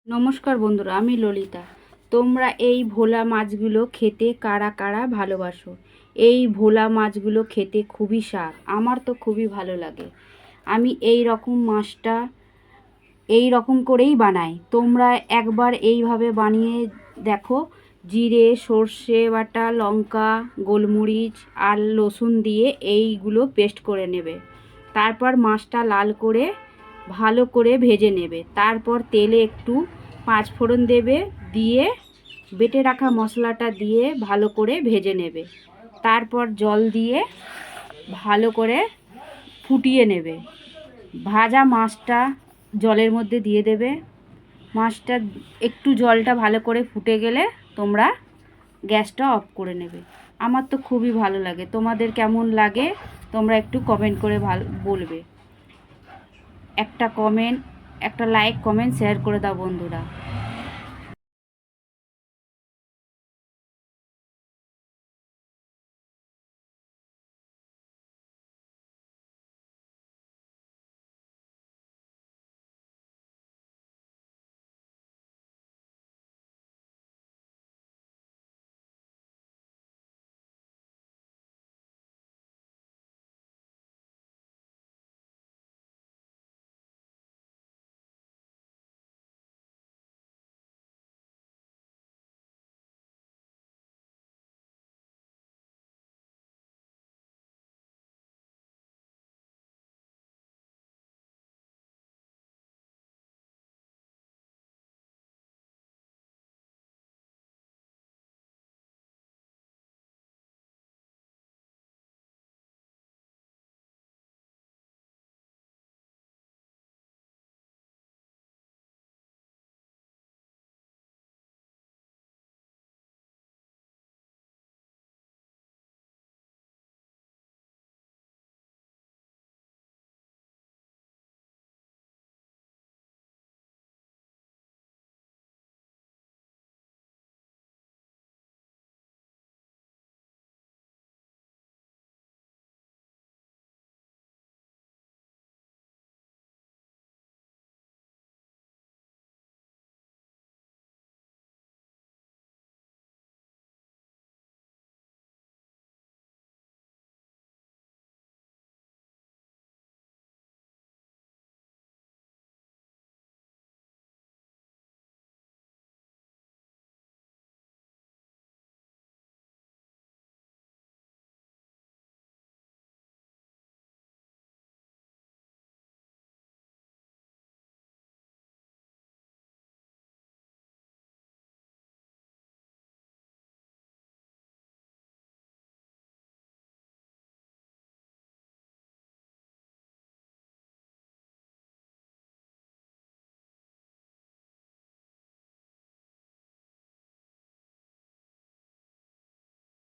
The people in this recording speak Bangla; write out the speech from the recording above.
নমস্কার বন্ধুরা, আমি ললিতা। তোমরা এই ভোলা মাছগুলো খেতে কারা কারা ভালোবাসো? এই ভোলা মাছগুলো খেতে খুবই স্বাদ, আমার তো খুবই ভালো লাগে। আমি এই রকম মাছটা এই রকম করেই বানাই। তোমরা একবার এইভাবে বানিয়ে দেখো। জিরে, সর্ষে বাটা, লঙ্কা, গোলমরিচ আর রসুন দিয়ে এইগুলো পেস্ট করে নেবে। তারপর মাছটা লাল করে ভালো করে ভেজে নেবে। তারপর তেলে একটু পাঁচফোড়ন দেবে, দিয়ে বেটে রাখা মশলাটা দিয়ে ভালো করে ভেজে নেবে। তারপর জল দিয়ে ভালো করে ফুটিয়ে নেবে। ভাজা মাছটা জলের মধ্যে দিয়ে দেবে। মাছটা একটু জলটা ভালো করে ফুটে গেলে তোমরা গ্যাসটা অফ করে নেবে। আমার তো খুবই ভালো লাগে। তোমাদের কেমন লাগে তোমরা একটু কমেন্ট করে বলবে। একটা লাইক, কমেন্ট, শেয়ার করে দাও বন্ধুরা।